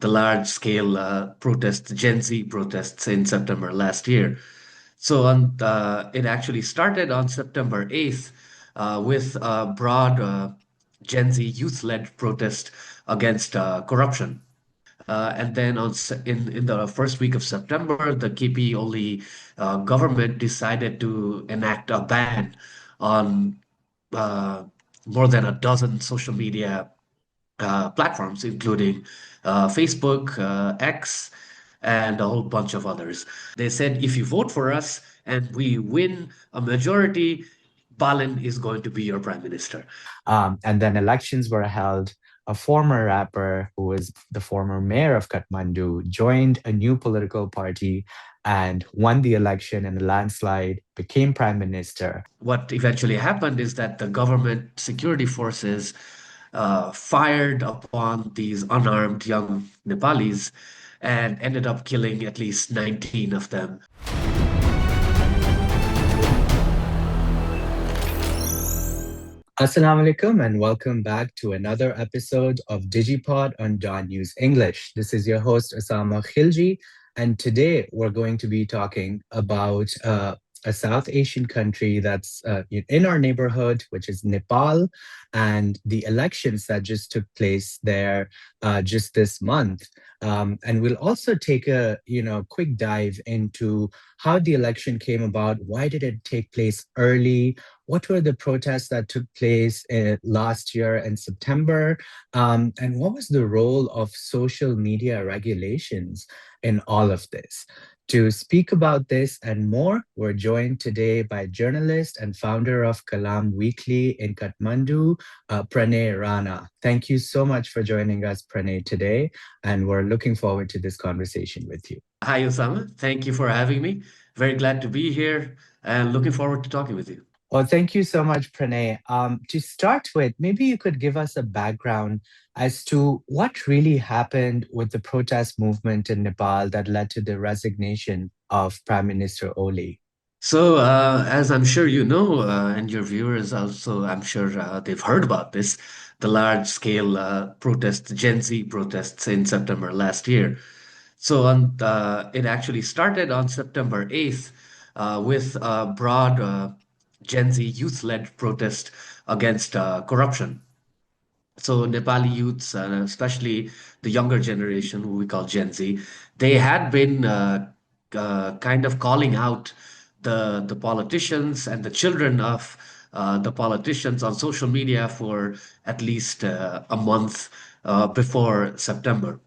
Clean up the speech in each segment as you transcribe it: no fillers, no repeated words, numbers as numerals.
the large-scale protests, Gen Z protests in September last year. It actually started on September 8th with a broad Gen Z youth-led protest against corruption. And then in the first week of September, the KP Oli government decided to enact a ban on uh, more than a dozen social media platforms, including Facebook, X, and a whole bunch of others. They said, if you vote for us and we win a majority, Balin is going to be your prime minister. And then elections were held. A former rapper who was the former mayor of Kathmandu joined a new political party and won the election in a landslide, became prime minister. What eventually happened is that the government security forces fired upon these unarmed young Nepalis and ended up killing at least 19 of them. Assalamu alaikum and welcome back to another episode of DigiPod on DawnNews English. This is your host Usama Khilji, and today we're going to be talking about a South Asian country that's in our neighborhood, which is Nepal, and the elections that just took place there just this month. And we'll also take a quick dive into how the election came about. Why did it take place early? What were the protests that took place last year in September? And what was the role of social media regulations in all of this? To speak about this and more, we're joined today by journalist and founder of Kalam Weekly in Kathmandu, Pranaya Rana. Thank you so much for joining us, Pranay, today, and we're looking forward to this conversation with you. Hi, Usama. Thank you for having me. Very glad to be here and looking forward to talking with you. Well, thank you so much, Pranay. To start with, maybe you could give us a background as to what really happened with the protest movement in Nepal that led to the resignation of Prime Minister Oli. As I'm sure you know, and your viewers also, I'm sure they've heard about this, the large-scale protests, Gen Z protests in September last year. It actually started on September 8th with a broad Gen Z youth-led protest against corruption. So Nepali youths, especially the younger generation, who we call Gen Z, they had been kind of calling out the politicians and the children of the politicians on social media for at least a month before September.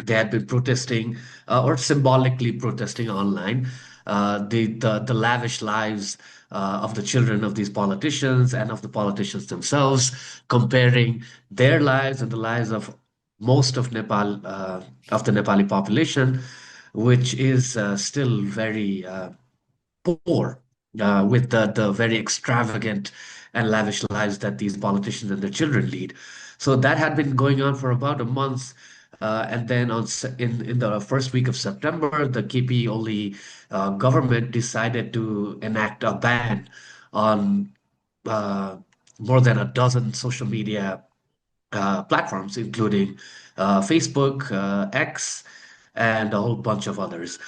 They had been protesting or symbolically protesting online the lavish lives of the children of these politicians and of the politicians themselves, comparing their lives and the lives of most of Nepal of the Nepali population, which is still very poor with the very extravagant and lavish lives that these politicians and their children lead. So that had been going on for about a month. And then in the first week of September, the KP Oli government decided to enact a ban on uh, more than a dozen social media platforms, including Facebook, X, and a whole bunch of others.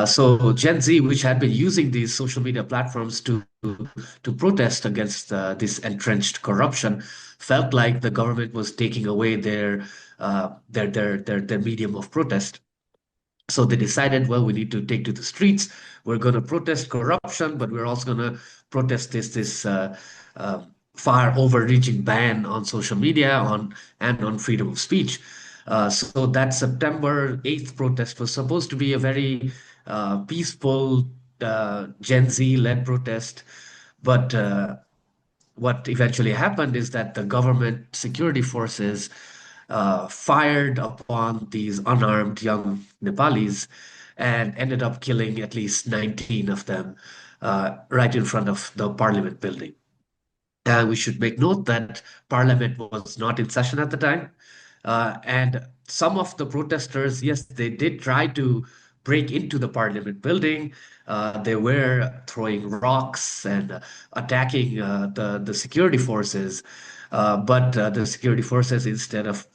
So Gen Z, which had been using these social media platforms to protest against this entrenched corruption, felt like the government was taking away their medium of protest. So they decided, well, we need to take to the streets. We're going to protest corruption, but we're also going to protest this far overreaching ban on social media on freedom of speech. So that September 8th protest was supposed to be a very peaceful Gen Z-led protest, but what eventually happened is that the government security forces fired upon these unarmed young Nepalis and ended up killing at least 19 of them right in front of the parliament building. We should make note that parliament was not in session at the time. And some of the protesters, yes, they did try to break into the parliament building. They were throwing rocks and attacking the security forces. But the security forces, instead of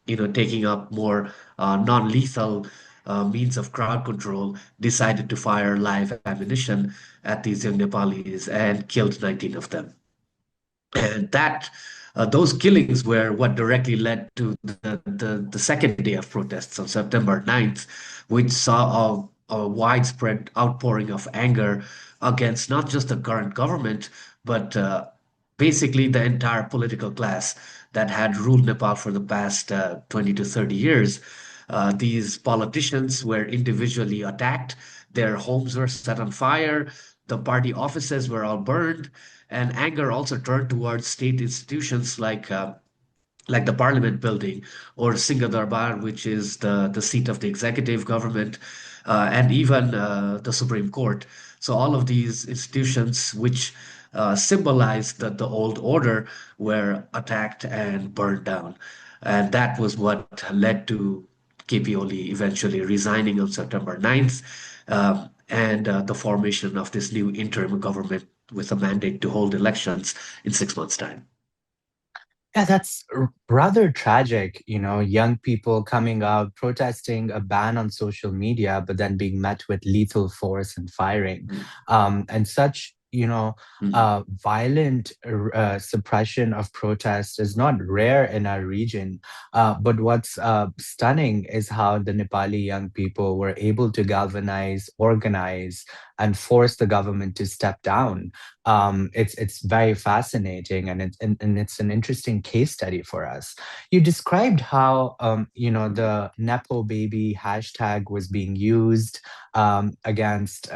taking up more non-lethal means of crowd control, decided to fire live ammunition at these young Nepalis and killed 19 of them. And those killings were what directly led to the second day of protests on September 9th, which saw a widespread outpouring of anger against not just the current government, but basically the entire political class that had ruled Nepal for the past 20 to 30 years. These politicians were individually attacked, their homes were set on fire, the party offices were all burned, and anger also turned towards state institutions like the Parliament building or Singha Darbar, which is the seat of the executive government, and even the Supreme Court. So all of these institutions, which symbolize the old order, were attacked and burned down. And that was what led to KP Oli eventually resigning on September 9th, and the formation of this new interim government with a mandate to hold elections in 6 months' time. Yeah, that's rather tragic, young people coming out protesting a ban on social media, but then being met with lethal force and firing. Mm, And such, mm, violent suppression of protest is not rare in our region. But what's stunning is how the Nepali young people were able to galvanize, organize, and force the government to step down. It's very fascinating, and it's an interesting case study for us. You described how the Nepo baby hashtag was being used against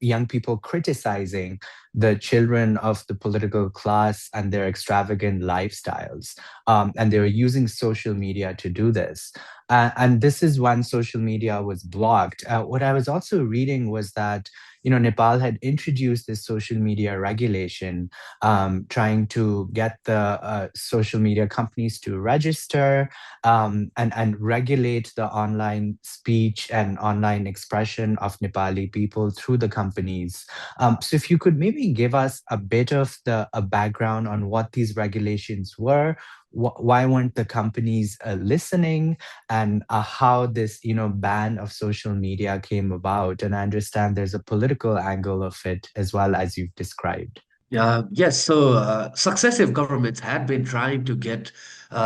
young people criticizing the children of the political class and their extravagant lifestyles, and they were using social media to do this. And this is when social media was blocked. What I was also reading was that Nepal had introduced this social media regulation, trying to get the social media companies to register and regulate the online speech and online expression of Nepali people through the companies. So if you could maybe give us a bit of a background on what these regulations were, why weren't the companies listening, and how this ban of social media came about. And I understand there's a political angle of it as well, as you've described. Yes, so successive governments had been trying to get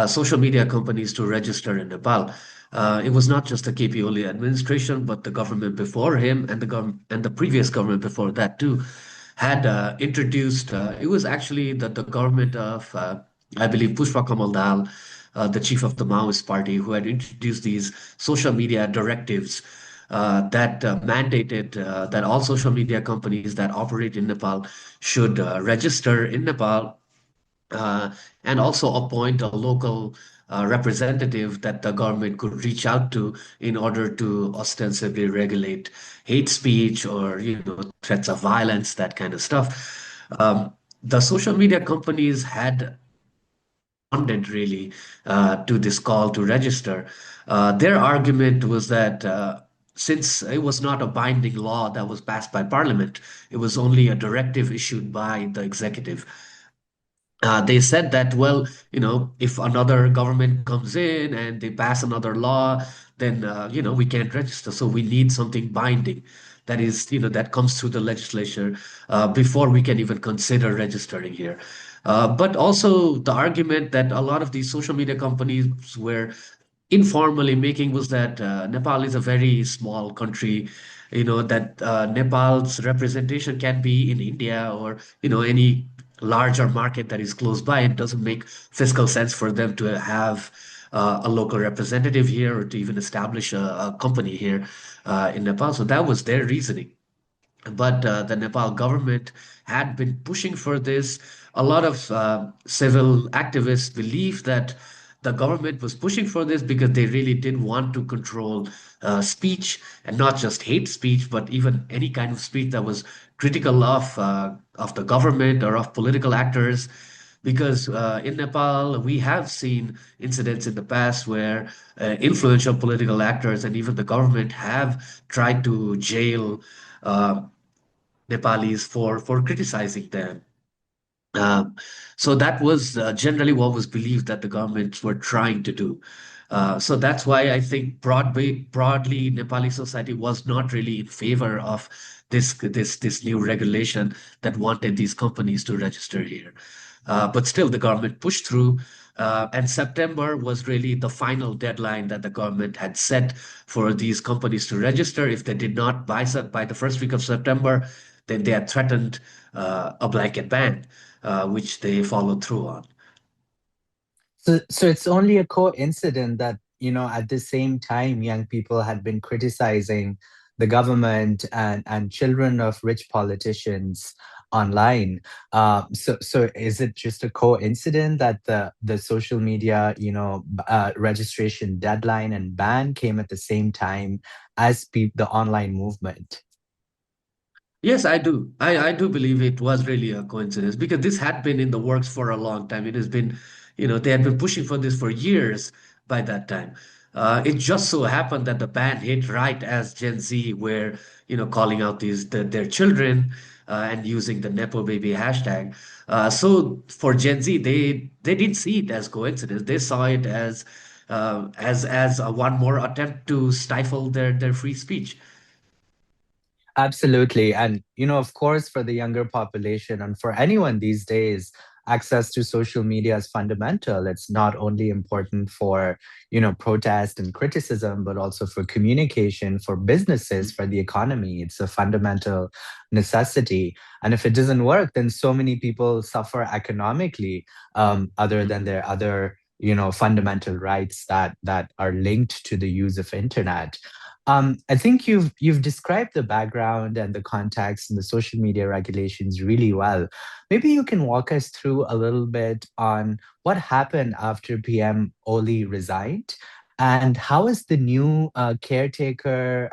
social media companies to register in Nepal. It was not just the KP Oli administration, but the government before him and the previous government before that too had introduced. It was actually the government of I believe Pushpa Kamal Dal, the chief of the Maoist party, who had introduced these social media directives that mandated that all social media companies that operate in Nepal should register in Nepal, uh, and also appoint a local representative that the government could reach out to in order to ostensibly regulate hate speech or threats of violence, that kind of stuff. The social media companies had responded really to this call to register. Their argument was that since it was not a binding law that was passed by Parliament, it was only a directive issued by the executive. They said that, well, if another government comes in and they pass another law, then, we can't register. So we need something binding that is, that comes through the legislature before we can even consider registering here. But also the argument that a lot of these social media companies were informally making was that Nepal is a very small country, that Nepal's representation can be in India or, any larger market that is close by. It doesn't make fiscal sense for them to have a local representative here or to even establish a company here in Nepal. So that was their reasoning. But the Nepal government had been pushing for this. A lot of civil activists believe that the government was pushing for this because they really did want to control speech, and not just hate speech, but even any kind of speech that was critical of the government or of political actors. Because in Nepal, we have seen incidents in the past where influential political actors and even the government have tried to jail uh, Nepalis for criticizing them. Um, so that was generally what was believed that the governments were trying to do. So that's why I think broadly Nepali society was not really in favor of this new regulation that wanted these companies to register here. But still, the government pushed through, and September was really the final deadline that the government had set for these companies to register. If they did not by the first week of September, then they had threatened a blanket ban, which they followed through on. So it's only a coincidence that, at the same time, young people had been criticizing the government and children of rich politicians online. So is it just a coincidence that the social media, registration deadline and ban came at the same time as the online movement? Yes, I do. I do believe it was really a coincidence because this had been in the works for a long time. It has been, they had been pushing for this for years by that time. It just so happened that the ban hit right as Gen Z were, calling out their children and using the Nepo baby hashtag. So for Gen Z, they didn't see it as coincidence. They saw it as a one more attempt to stifle their free speech. Absolutely. And, of course, for the younger population and for anyone these days, access to social media is fundamental. It's not only important for, protest and criticism, but also for communication, for businesses, for the economy. It's a fundamental necessity. And if it doesn't work, then so many people suffer economically, other than Mhm. their other, fundamental rights that are linked to the use of internet. I think you've described the background and the context and the social media regulations really well. Maybe you can walk us through a little bit on what happened after PM Oli resigned, and how is the new caretaker,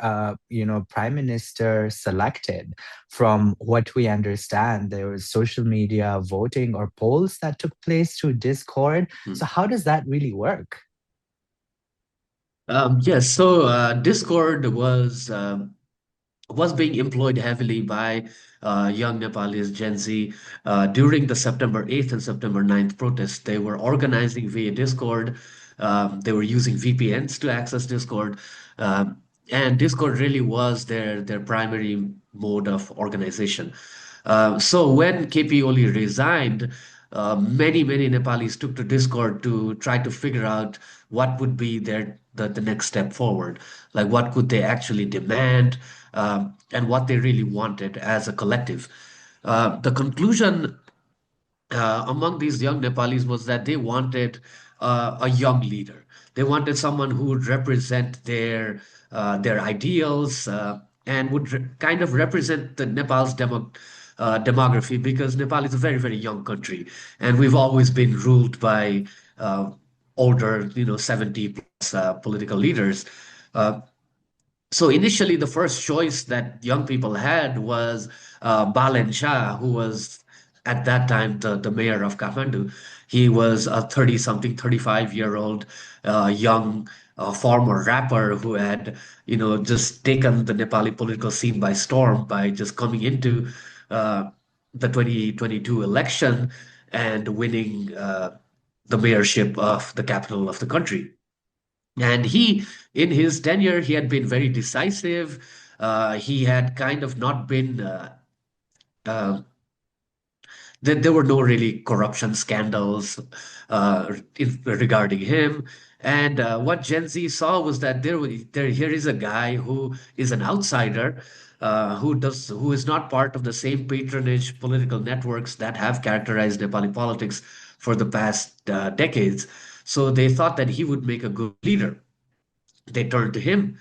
prime minister selected? From what we understand, there was social media voting or polls that took place through Discord. So how does that really work? Yes, so Discord was being employed heavily by young Nepalese Gen Z during the September 8th and September 9th protests. They were organizing via Discord. They were using VPNs to access Discord. Um, and Discord really was their primary mode of organization. So when KP Oli resigned, many Nepalis took to Discord to try to figure out what would be the next step forward. Like what could they actually demand, and what they really wanted as a collective. The conclusion among these young Nepalis was that they wanted a young leader. They wanted someone who would represent their ideals, and would kind of represent the Nepal's demography, because Nepal is a very young country, and we've always been ruled by uh, older, 70 plus political leaders. Uh, so initially, the first choice that young people had was Balendra Shah, who was at that time the mayor of Kathmandu. He was a 30 something, 35-year-old young former rapper who had, just taken the Nepali political scene by storm by just coming into uh, the 2022 election and winning the mayorship of the capital of the country. And in his tenure, he had been very decisive. He had kind of not been, uh, there were no really corruption scandals regarding him. And what Gen Z saw was that here is a guy who is an outsider, who is not part of the same patronage political networks that have characterized Nepali politics for the past decades. So they thought that he would make a good leader. They turned to him.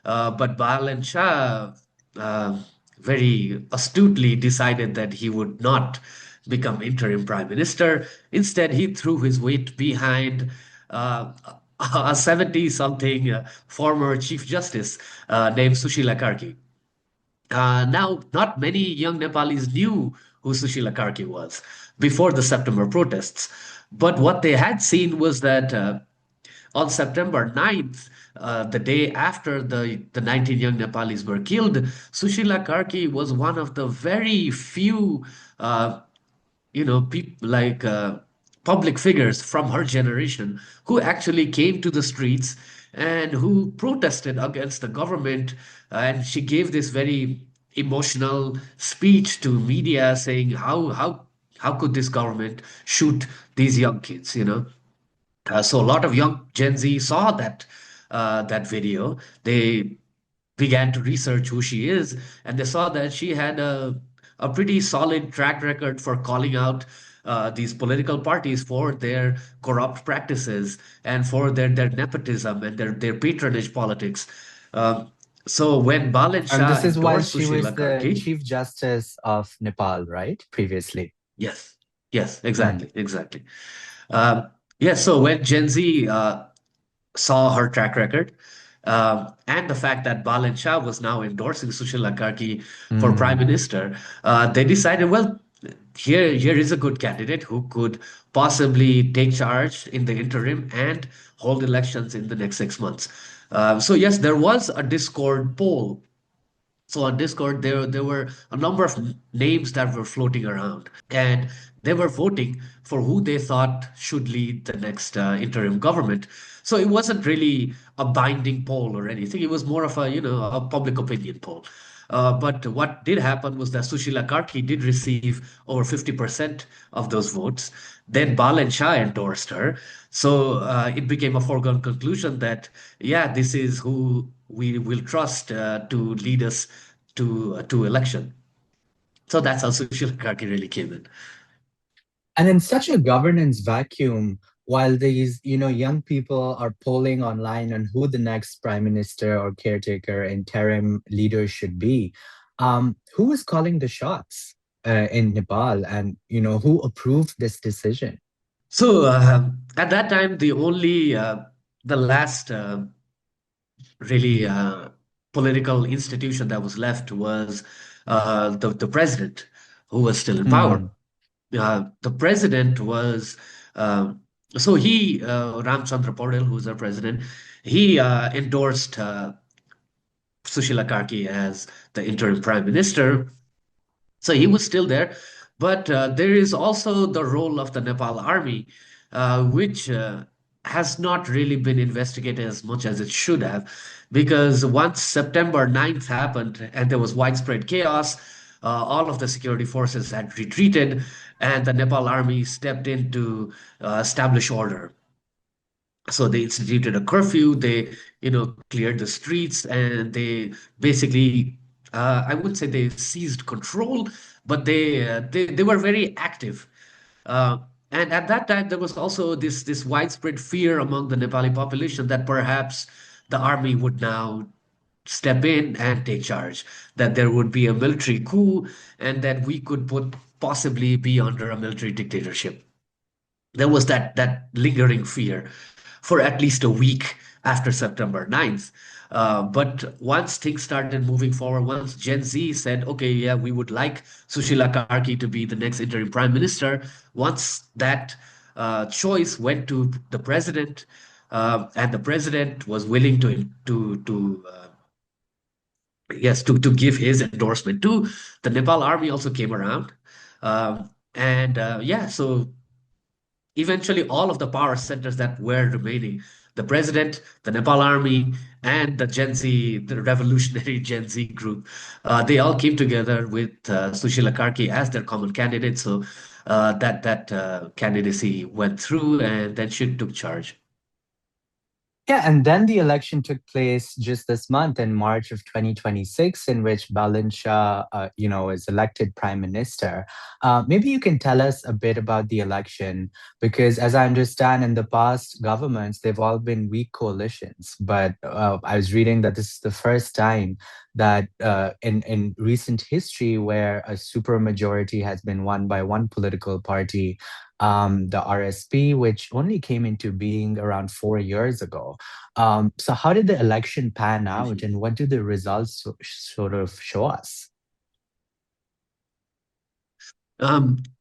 But Balendra Shah uh, very astutely decided that he would not become interim prime minister. Instead, he threw his weight behind uh, a 70 something former chief justice named Sushila Karki. Now, not many young Nepalis knew who Sushila Karki was before the September protests. But what they had seen was that on September 9th, the day after the 19 young Nepalis were killed, Sushila Karki was one of the very few uh, people like public figures from her generation who actually came to the streets and who protested against the government. And she gave this very emotional speech to media saying how could this government shoot these young kids, so a lot of young Gen Z saw that video. They began to research who she is, and they saw that she had a pretty solid track record for calling out these political parties for their corrupt practices and for their nepotism and their patronage politics. Um, so when Balin And Shah this is while endorsed she Sushila was the Karki, Chief Justice of Nepal, right? Previously. yes, yes, Mm. exactly, exactly. Um, yes, so when Gen Z saw her track record, and the fact that Balin Shah was now endorsing Sushila Karki for prime Mm. minister, they decided, well, here is a good candidate who could possibly take charge in the interim and hold elections in the next 6 months. So yes, there was a Discord poll. So on Discord, there were a number of names that were floating around, and they were voting for who they thought should lead the next interim government. So it wasn't really a binding poll or anything. It was more of a public opinion poll. But what did happen was that Sushila Karki did receive over 50% of those votes. Then Bal Shah endorsed her. So it became a foregone conclusion that, yeah, this is who we will trust to lead us to election. So that's how Sushila Karki really came in. And in such a governance vacuum, while these, young people are polling online on who the next prime minister or caretaker interim leader should be, who is calling the shots in Nepal, and who approved this decision? So at that time, the last really political institution that was left was the president, who was still in power. Hmm. The president was so he Ramchandra Paudel, who's our president, he endorsed Sushila Karki as the interim prime minister. So he was still there. But there is also the role of the Nepal army, which has not really been investigated as much as it should have. Because once September 9th happened and there was widespread chaos, all of the security forces had retreated, and the Nepal army stepped in to establish order. So they instituted a curfew. They, cleared the streets, and they basically, I wouldn't say they seized control, but they were very active. Uh, and at that time, there was also this widespread fear among the Nepali population that perhaps the army would now step in and take charge, that there would be a military coup, and that we could possibly be under a military dictatorship. There was that lingering fear for at least a week after September 9th. But once things started moving forward, once Gen Z said, okay, yeah, we would like Sushila Karki to be the next interim prime minister, once that choice went to the president, and the president was willing to yes, to give his endorsement too, the Nepal army also came around. And yeah, so eventually all of the power centers that were remaining, the president, the Nepal army, and the Gen Z, the revolutionary Gen Z group, they all came together with Sushila Karki as their common candidate. So that candidacy went through, and then she took charge. Yeah, and then the election took place just this month in March of 2026, in which Balin Shah, is elected prime minister. Maybe you can tell us a bit about the election, because as I understand, in the past governments, they've all been weak coalitions. But I was reading that this is the first time that in recent history where a super majority has been won by one political party, the RSP, which only came into being around 4 years ago. So, how did the election pan out, Mhm. and what do the results sort of show us?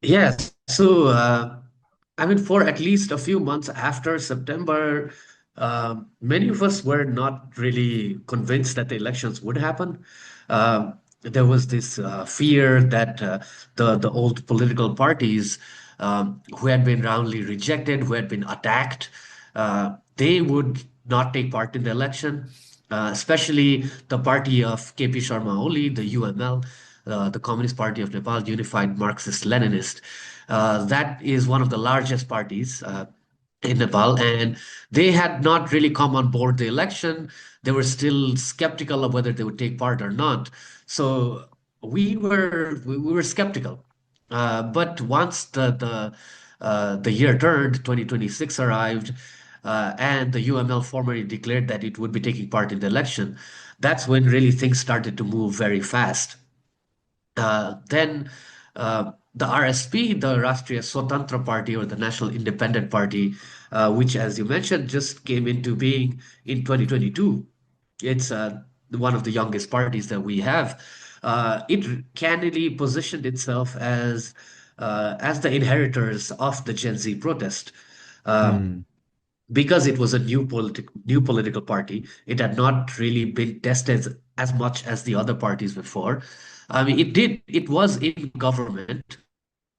Yeah, so I mean, for at least a few months after September, many of us were not really convinced that the elections would happen. there was this fear that the old political parties who had been roundly rejected, who had been attacked, they would not take part in the election, especially the party of KP Sharma Oli, the UML, the Communist Party of Nepal, Unified Marxist-Leninist. That is one of the largest parties. In Nepal, and they had not really come on board the election. They were still skeptical of whether they would take part or not. So we were skeptical. But once the year turned, 2026 arrived, and the UML formally declared that it would be taking part in the election, that's when really things started to move very fast. Then the RSP, the Rashtriya Swatantra Party or the National Independent Party, which, as you mentioned, just came into being in 2022. It's one of the youngest parties that we have. It candidly positioned itself as the inheritors of the Gen Z protest. Uh, Mm, because it was a new political party, it had not really been tested as much as the other parties before. I mean, it was in government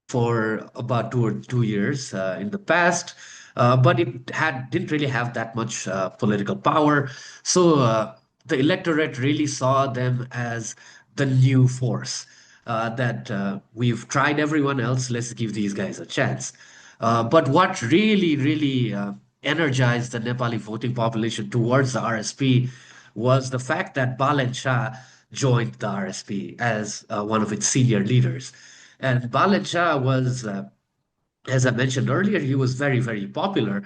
for about 2 years in the past, but it had didn't really have that much political power. So the electorate really saw them as the new force. That we've tried everyone else, let's give these guys a chance. But what really energized the Nepali voting population towards the RSP was the fact that Balendra Shah joined the RSP as one of its senior leaders. And Balendra Shah was as I mentioned earlier, he was very popular,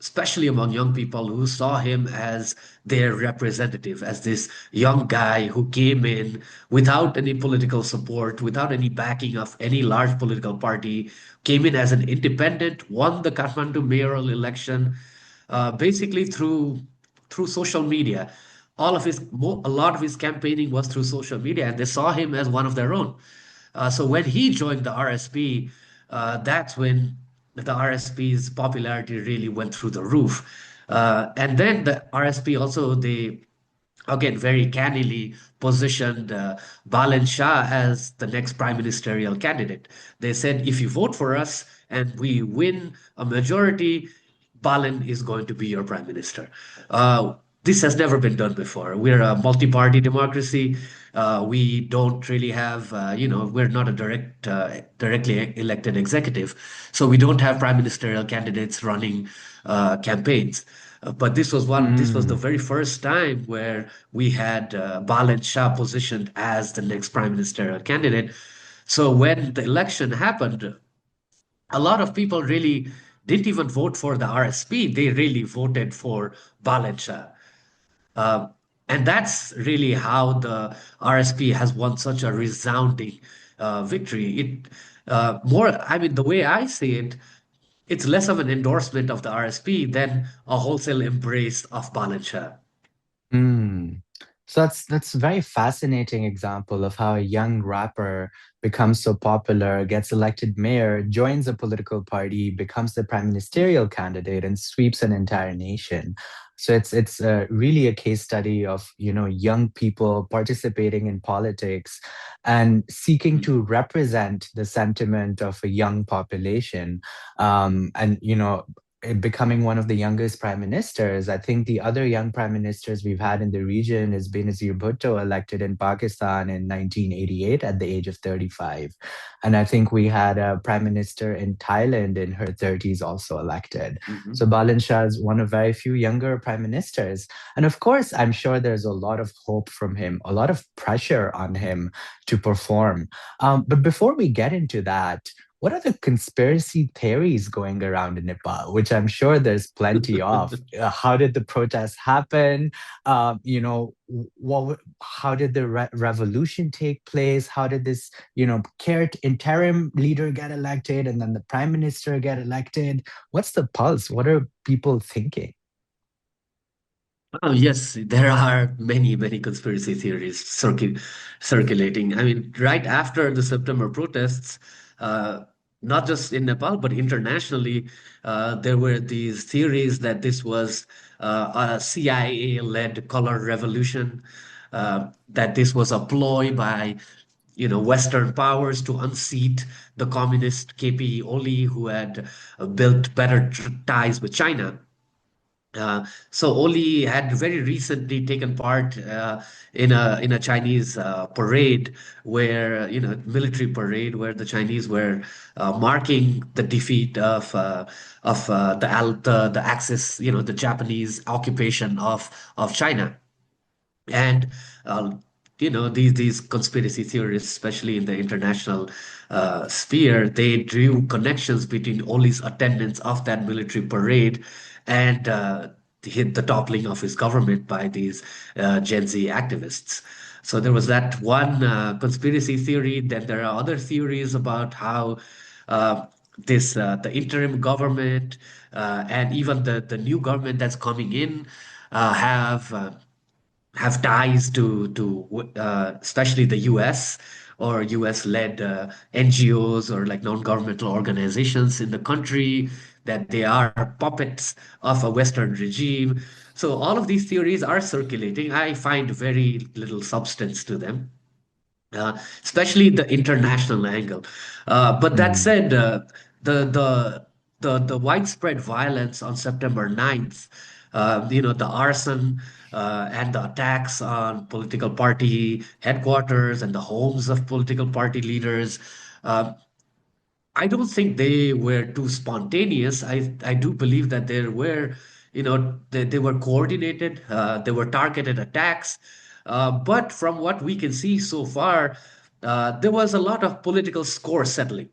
especially among young people who saw him as their representative, as this young guy who came in without any political support, without any backing of any large political party, came in as an independent, won the Kathmandu mayoral election, basically through social media. A lot of his campaigning was through social media, and they saw him as one of their own. So when he joined the RSP, that's when the RSP's popularity really went through the roof. And then the RSP also, they again very cannily positioned Balin Shah as the next prime ministerial candidate. They said, if you vote for us and we win a majority, Balin is going to be your prime minister. This has never been done before. We're a multi-party democracy. We don't really have, we're not a directly elected executive, so we don't have prime ministerial candidates running campaigns. But this was the mm, very first time where we had Balint Shah positioned as the next prime ministerial candidate. So when the election happened, a lot of people really didn't even vote for the RSP. They really voted for Balint Shah. Uh, and that's really how the RSP has won such a resounding victory. I mean, the way I see it, it's less of an endorsement of the RSP than a wholesale embrace of Balint Shah. mm. So that's a very fascinating example of how a young rapper becomes so popular, gets elected mayor, joins a political party, becomes the prime ministerial candidate, and sweeps an entire nation. So it's really a case study of young people participating in politics and seeking to represent the sentiment of a young population, and becoming one of the youngest prime ministers. I think the other young prime ministers we've had in the region is Benazir Bhutto, elected in Pakistan in 1988 at the age of 35. And I think we had a prime minister in Thailand in her 30s also elected. So Mhm. Balin Shah is one of very few younger prime ministers. And of course, I'm sure there's a lot of hope from him, a lot of pressure on him to perform. But before we get into that, what are the conspiracy theories going around in Nepal, which I'm sure there's plenty of? How did the protests happen? How did the revolution take place? How did this, interim leader get elected and then the prime minister get elected? What's the pulse? What are people thinking? Oh, yes, there are many conspiracy theories circulating. I mean, right after the September protests, uh, not just in Nepal, but internationally, there were these theories that this was a CIA-led color revolution. that this was a ploy by Western powers to unseat the communist KP Oli, who had built better ties with China. So Oli had very recently taken part in a Chinese parade where military parade where the Chinese were marking the defeat of the Axis, the Japanese occupation of China. And uh, these conspiracy theorists, especially in the international sphere, they drew connections between Oli's attendance of that military parade and the toppling of his government by these Gen Z activists. So there was that one conspiracy theory. Then there are other theories about how uh, this the interim government and even the new government that's coming in have ties to especially the US or US led NGOs or like non-governmental organizations in the country, that they are puppets of a Western regime. So all of these theories are circulating. I find very little substance to them, especially the international angle. But that Mm, said, the the the widespread violence on September 9th, the arson and the attacks on political party headquarters and the homes of political party leaders. Uh, I don't think they were too spontaneous. I do believe that there were, they were coordinated, they were targeted attacks. But from what we can see so far, there was a lot of political score settling.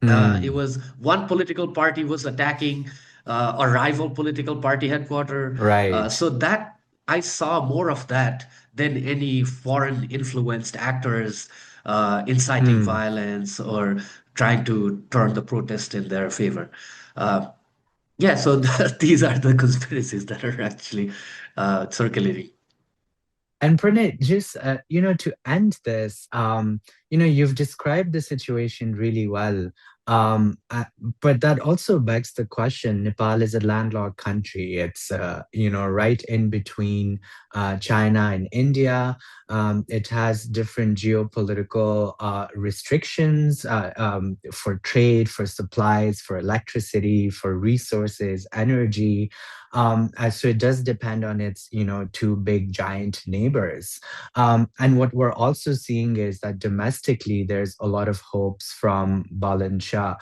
It mm, was one political party was attacking a rival political party headquarter. right. So that I saw more of that than any foreign influenced actors inciting Mm. violence or trying to turn the protest in their favor. Uh, yeah, so these are the conspiracies that are actually circulating. And Pranay, just to end this, you've described the situation really well. But that also begs the question: Nepal is a landlocked country. It's right in between China and India. It has different geopolitical restrictions for trade, for supplies, for electricity, for resources, energy. So it does depend on its, two big giant neighbors. And what we're also seeing is that domestically, there's a lot of hopes from Balendra Shah.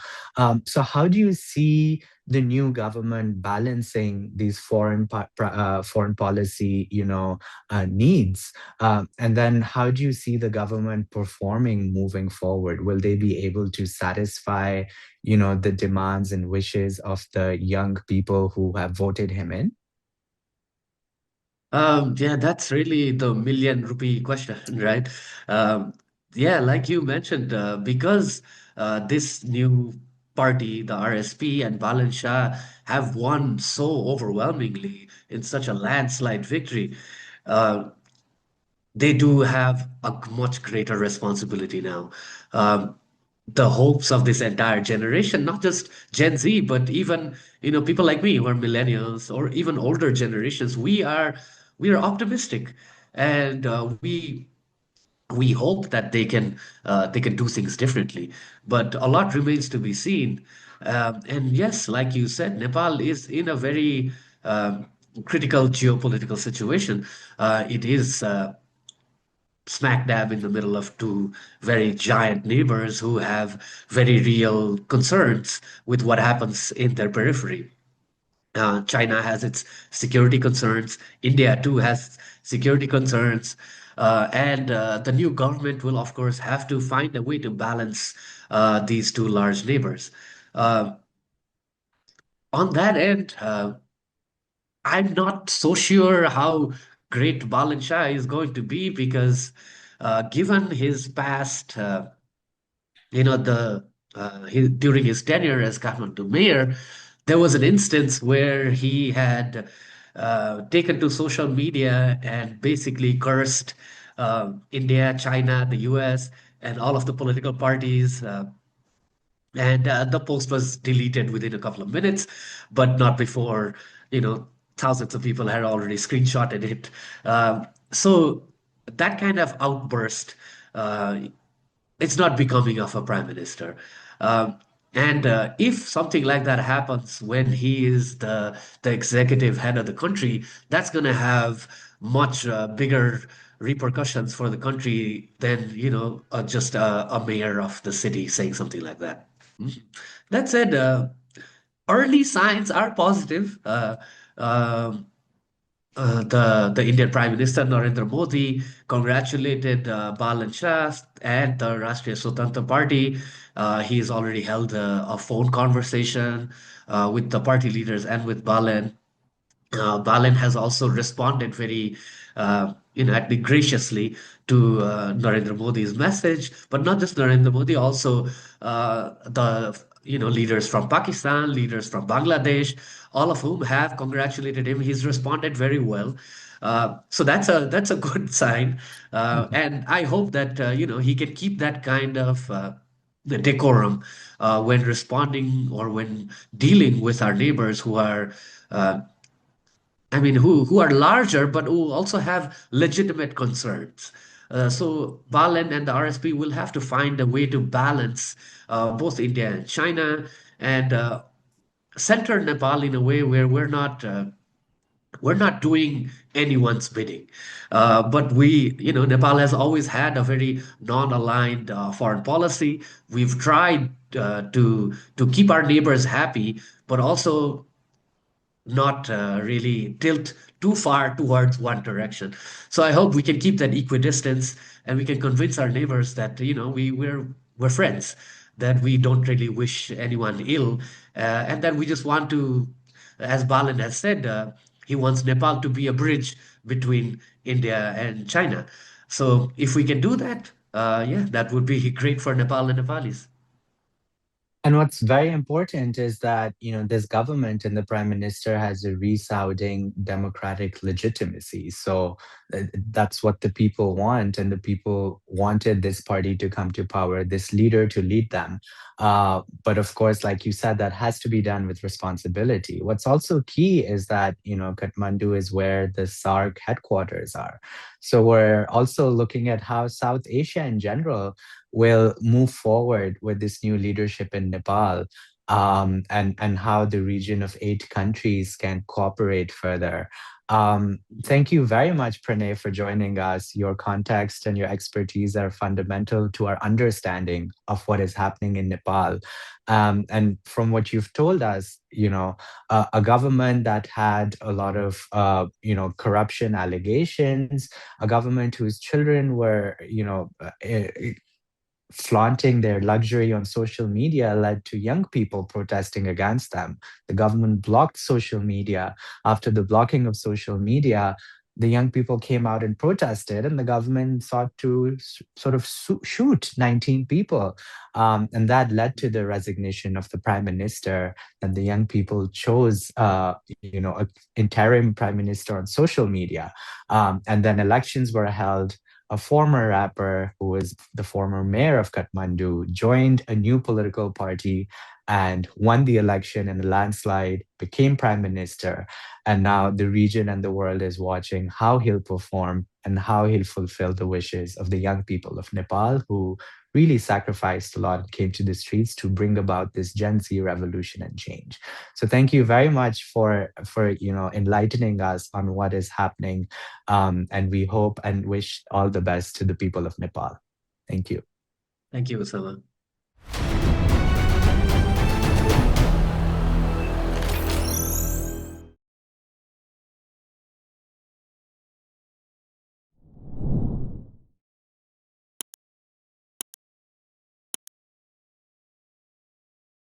So how do you see the new government balancing these foreign policy, needs? And then how do you see the government performing moving forward? Will they be able to satisfy the demands and wishes of the young people who have voted him in? Yeah, that's really the million rupee question, right? Um, yeah, like you mentioned, because this new party, the RSP and Balan Shah, have won so overwhelmingly in such a landslide victory, uh, they do have a much greater responsibility now. Um, the hopes of this entire generation, not just Gen Z, but even people like me who are millennials or even older generations, we are optimistic, and we hope that they can do things differently. But a lot remains to be seen. And yes, like you said, Nepal is in a very critical geopolitical situation. It is. Smack dab in the middle of two very giant neighbors who have very real concerns with what happens in their periphery. China has its security concerns. India too has security concerns. And the new government will, of course, have to find a way to balance these two large neighbors. Uh, on that end, I'm not so sure how great Balin Shah is going to be because, given his past, during his tenure as Kathmandu mayor, there was an instance where he had taken to social media and basically cursed India, China, the US, and all of the political parties. And the post was deleted within a couple of minutes, but not before, you know, thousands of people had already screenshotted it. So that kind of outburst, uh, it's not becoming of a prime minister. Um, and if something like that happens when he is the executive head of the country, that's going to have much bigger repercussions for the country than just a mayor of the city saying something like that. Mhm. That said, early signs are positive. Um the Indian Prime Minister Narendra Modi congratulated Balendra Shah and the Rashtriya Swatantra Party. He has already held a phone conversation with the party leaders and with Balen. Balin has also responded very, I think graciously to Narendra Modi's message, but not just Narendra Modi, also the leaders from Pakistan, leaders from Bangladesh, all of whom have congratulated him. He's responded very well. So that's a good sign, and I hope that he can keep that kind of the decorum when responding or when dealing with our neighbors who are uh, who are larger, but who also have legitimate concerns. So Balen and the RSP will have to find a way to balance both India and China and center Nepal in a way where we're not doing anyone's bidding. But Nepal has always had a very non-aligned foreign policy. We've tried to keep our neighbors happy, but also not really tilt too far towards one direction. So I hope we can keep that equidistance and we can convince our neighbors that we're friends, that we don't really wish anyone ill, and that we just want to, as Balin has said, he wants Nepal to be a bridge between India and China. So if we can do that, yeah, that would be great for Nepal and Nepalis. And what's very important is that, this government and the prime minister has a resounding democratic legitimacy. So that's what the people want. And the people wanted this party to come to power, this leader to lead them. But of course, like you said, that has to be done with responsibility. What's also key is that, Kathmandu is where the SARC headquarters are. So we're also looking at how South Asia in general will move forward with this new leadership in Nepal, and how the region of 8 countries can cooperate further. Thank you very much, Pranay, for joining us. Your context and your expertise are fundamental to our understanding of what is happening in Nepal. And from what you've told us, a government that had a lot of, corruption allegations, a government whose children were, flaunting their luxury on social media led to young people protesting against them. The government blocked social media. After the blocking of social media, the young people came out and protested, and the government sought to sort of shoot 19 people. And that led to the resignation of the prime minister. And the young people chose, an interim prime minister on social media. And then elections were held. A former rapper who was the former mayor of Kathmandu joined a new political party and won the election in a landslide, became prime minister. And now the region and the world is watching how he'll perform and how he'll fulfill the wishes of the young people of Nepal who really sacrificed a lot, came to the streets to bring about this Gen Z revolution and change. So thank you very much for enlightening us on what is happening, and we hope and wish all the best to the people of Nepal. Thank you. Thank you, Usama.